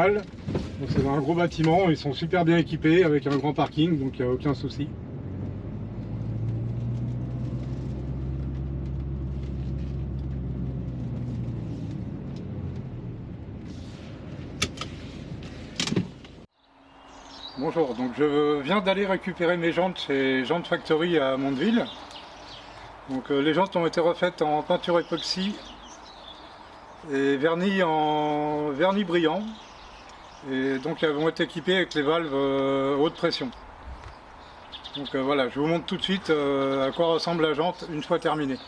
local. C'est dans un gros bâtiment, ils sont super bien équipés avec un grand parking, donc il n'y a aucun souci. Bonjour, donc je viens d'aller récupérer mes jantes chez Jantes Factory à Mondeville. Donc les jantes ont été refaites en peinture époxy et vernis en vernis brillant. Et donc elles vont être équipées avec les valves haute pression. Donc voilà, je vous montre tout de suite à quoi ressemble la jante une fois terminée.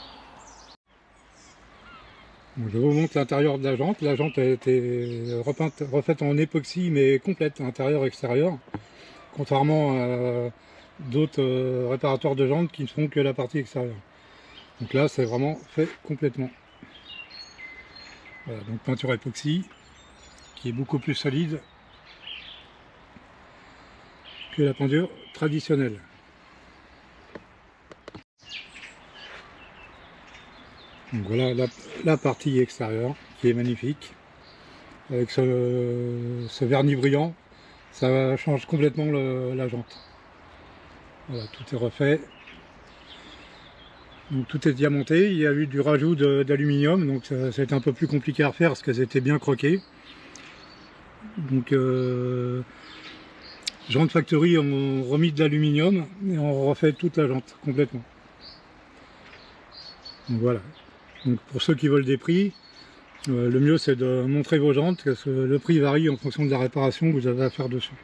Donc, je vous montre l'intérieur de la jante. La jante a été refaite en époxy mais complète, intérieur-extérieur. Contrairement à d'autres réparateurs de jantes qui ne font que la partie extérieure. Donc là c'est vraiment fait complètement. Voilà, donc peinture époxy qui est beaucoup plus solide que la peinture traditionnelle. Donc voilà la partie extérieure qui est magnifique avec ce vernis brillant, ça change complètement la jante. Voilà, tout est refait. Donc tout est diamanté, il y a eu du rajout d'aluminium, donc ça a été un peu plus compliqué à refaire parce qu'elles étaient bien croquées. Donc Jantes Factory ont remis de l'aluminium et on refait toute la jante complètement. Donc voilà. Donc pour ceux qui veulent des prix, le mieux c'est de montrer vos jantes parce que le prix varie en fonction de la réparation que vous avez à faire dessus.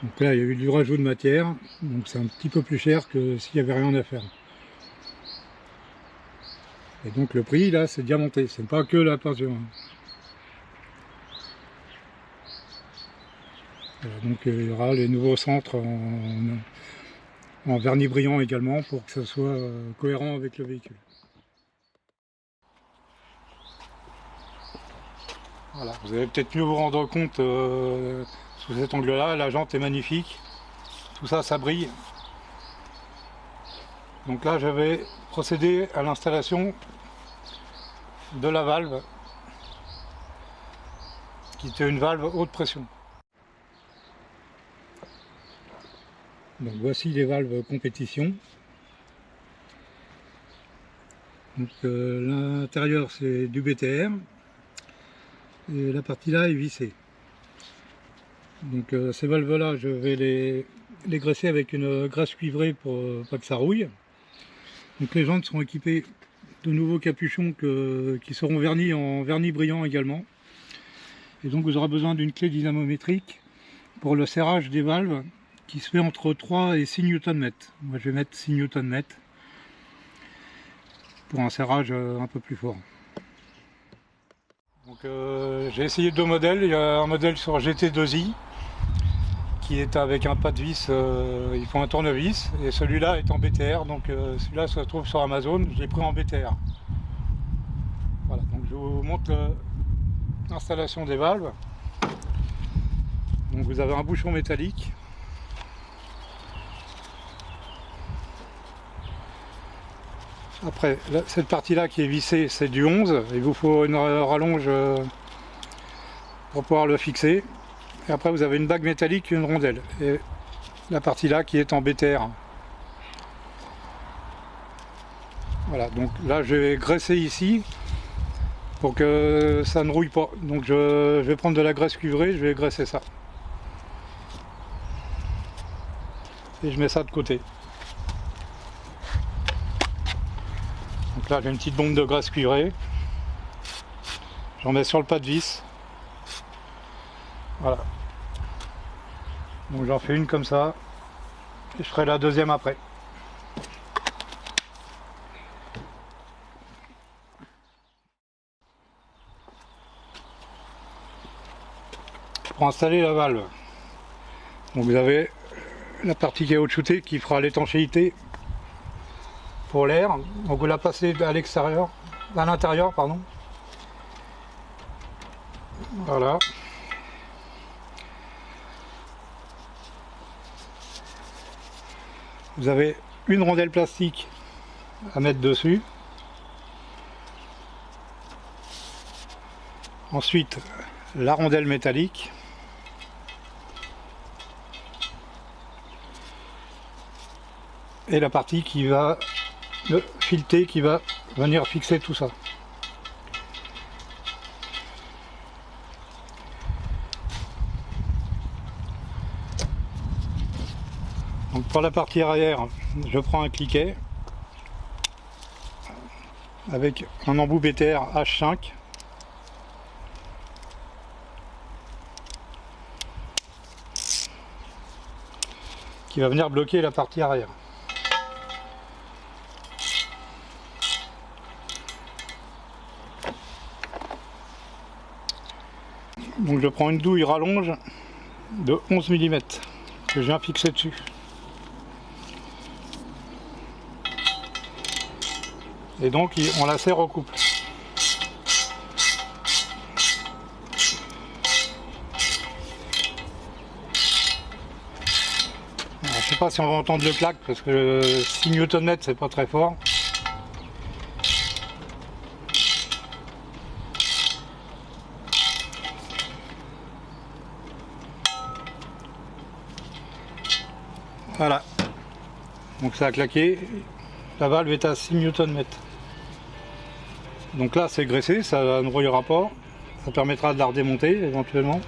Donc là il y a eu du rajout de matière, donc c'est un petit peu plus cher que s'il n'y avait rien à faire. Et donc le prix là c'est diamanté, c'est pas que la peinture. Voilà, donc il y aura les nouveaux centres en vernis brillant également pour que ça soit cohérent avec le véhicule. Voilà, vous allez peut-être mieux vous rendre compte sous cet angle-là, la jante est magnifique, tout ça, ça brille. Donc là, je vais procéder à l'installation de la valve, qui était une valve haute pression. Donc voici les valves compétition. Donc l'intérieur c'est du BTR et la partie là est vissée. Donc ces valves là je vais les graisser avec une graisse cuivrée pour pas que ça rouille. Donc les jantes sont équipées de nouveaux capuchons qui seront vernis en vernis brillant également. Et donc vous aurez besoin d'une clé dynamométrique pour le serrage des valves qui se fait entre 3 et 6 Nm. Moi je vais mettre 6 Nm pour un serrage un peu plus fort. Donc j'ai essayé deux modèles. Il y a un modèle sur GT2i qui est avec un pas de vis, il faut un tournevis, et celui-là est en BTR, donc celui-là se trouve sur Amazon, je l'ai pris en BTR. Voilà, donc je vous montre l'installation des valves. Donc vous avez un bouchon métallique. Après, là, cette partie-là qui est vissée, c'est du 11. Il vous faut une rallonge pour pouvoir le fixer. Et après, vous avez une bague métallique et une rondelle. Et la partie-là qui est en BTR. Voilà, donc là, je vais graisser ici pour que ça ne rouille pas. Donc je vais prendre de la graisse cuivrée, je vais graisser ça. Et je mets ça de côté. Donc là j'ai une petite bombe de graisse cuivrée. J'en mets sur le pas de vis. Voilà. Donc j'en fais une comme ça. Et je ferai la deuxième après. Pour installer la valve. Donc vous avez la partie caoutchoutée qui fera l'étanchéité pour l'air. Donc vous la passez à l'extérieur, à l'intérieur, pardon. Voilà. Vous avez une rondelle plastique à mettre dessus. Ensuite, la rondelle métallique. Et la partie qui va, le fileté qui va venir fixer tout ça. Donc pour la partie arrière, je prends un cliquet avec un embout BTR H5. Qui va venir bloquer la partie arrière. Donc je prends une douille rallonge de 11 mm que je viens fixer dessus. Et donc on la serre au couple. Alors, je sais pas si on va entendre le clac parce que 6 Nm c'est pas très fort. Voilà, donc ça a claqué, la valve est à 6 Nm. Donc là c'est graissé, ça ne rouillera pas, ça permettra de la redémonter éventuellement.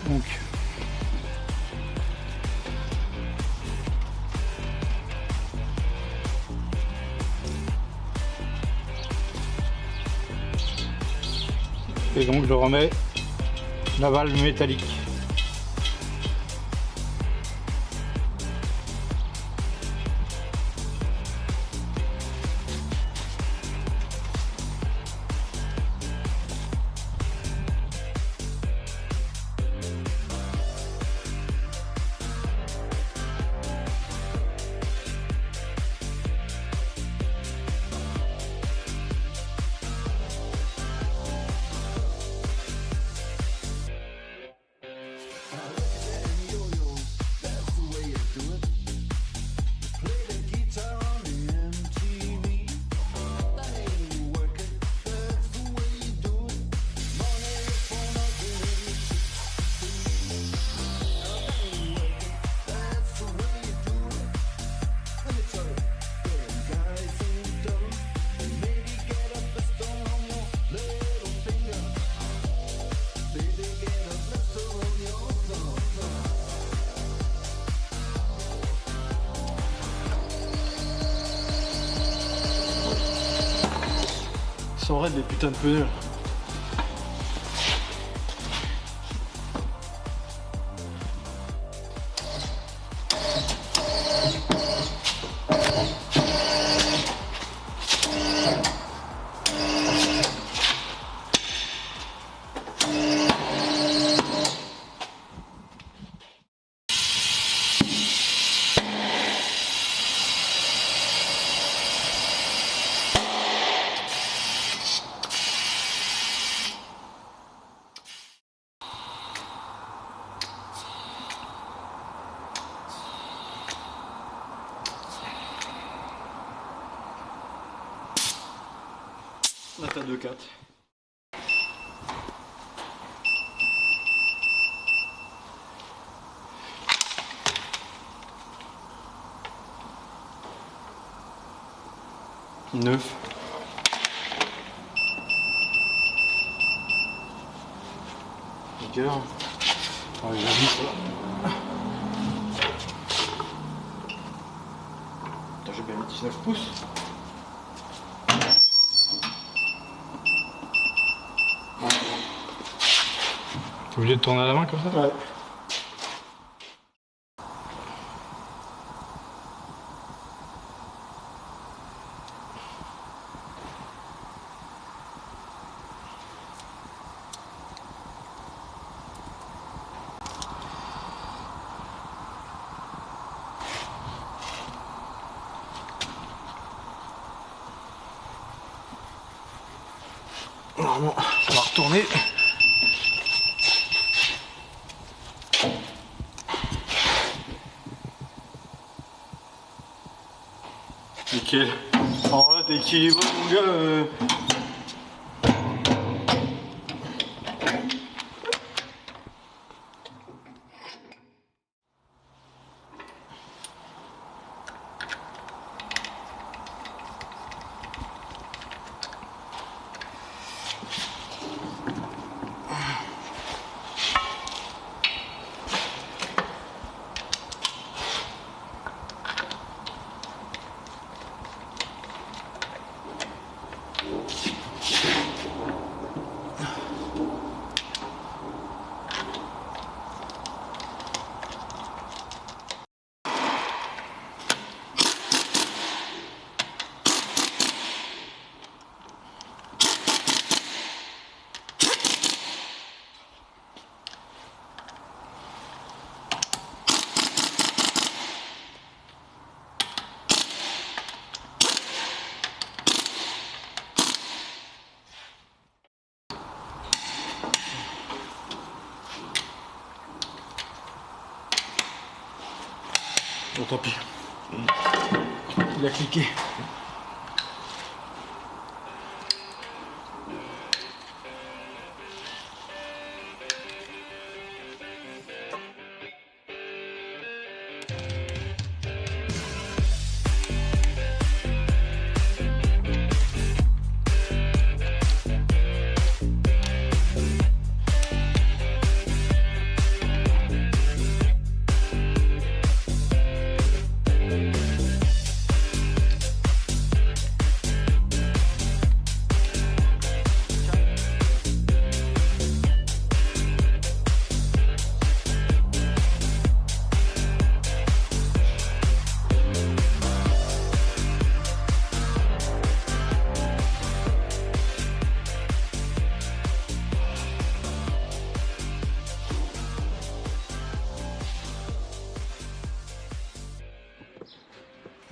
Donc et donc je remets la valve métallique. Ils sont raides les putains de pneus. Là t'as 2-4. Neuf. Quelle heure? Ouais, j'ai vu ça. Putain, j'ai bien mis 19 pouces. T'es obligé de tourner à la main comme ça? Ouais. Normalement, ça va retourner. Nickel. Alors là, t'es équilibré, mon gars. Bon, tant pis. Il a cliqué.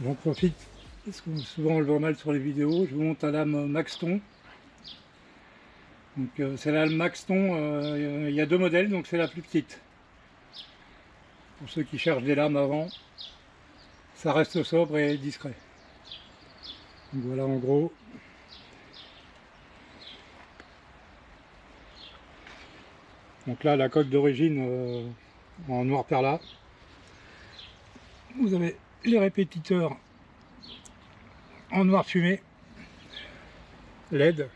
J'en profite, parce que souvent on le voit mal sur les vidéos, je vous montre la lame Maxton. Donc c'est la lame Maxton, il y a deux modèles, donc c'est la plus petite. Pour ceux qui cherchent des lames avant, ça reste sobre et discret. Donc voilà en gros. Donc là la coque d'origine en noir perla. Vous avez les répétiteurs en noir fumé LED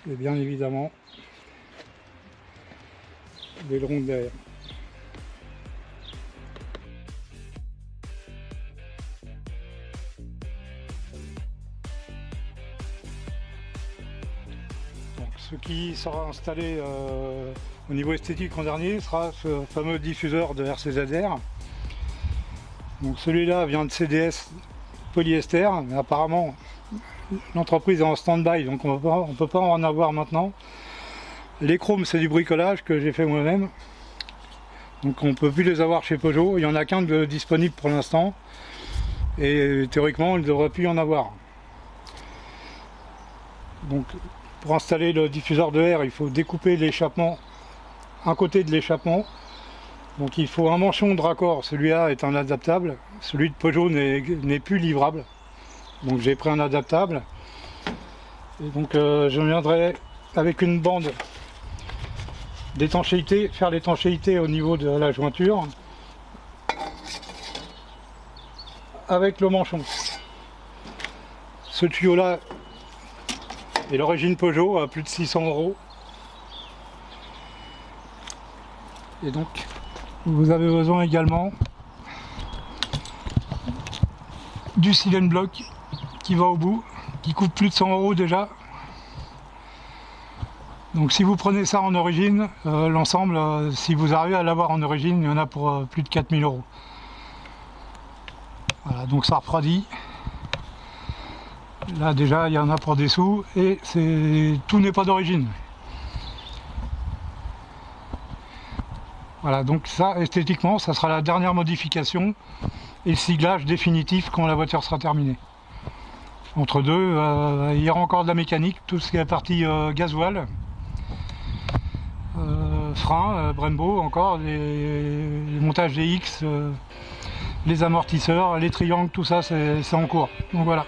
et bien évidemment les ronds derrière. Donc, ce qui sera installé au niveau esthétique en dernier sera ce fameux diffuseur de RCZR. Donc celui-là vient de CDS polyester, mais apparemment l'entreprise est en stand-by, donc on ne peut pas en avoir maintenant. Les chromes, c'est du bricolage que j'ai fait moi-même, donc on ne peut plus les avoir chez Peugeot. Il n'y en a qu'un de disponible pour l'instant, et théoriquement il ne devrait plus y en avoir. Donc pour installer le diffuseur de air, il faut découper l'échappement, un côté de l'échappement. Donc il faut un manchon de raccord, celui-là est un adaptable, celui de Peugeot n'est plus livrable. Donc j'ai pris un adaptable. Et donc je viendrai avec une bande d'étanchéité, faire l'étanchéité au niveau de la jointure avec le manchon. Ce tuyau-là est l'origine Peugeot à plus de 600 €. Et donc vous avez besoin également du silane block qui va au bout, qui coûte plus de 100 € déjà. Donc si vous prenez ça en origine, l'ensemble, si vous arrivez à l'avoir en origine, il y en a pour plus de 4000 €. Voilà, donc ça refroidit. Là déjà il y en a pour des sous et tout n'est pas d'origine. Voilà, donc ça esthétiquement ça sera la dernière modification et le siglage définitif quand la voiture sera terminée. Entre deux, il y aura encore de la mécanique, tout ce qui est la partie gasoil, frein, Brembo encore, les montages des X, les amortisseurs, les triangles, tout ça c'est en cours. Donc voilà.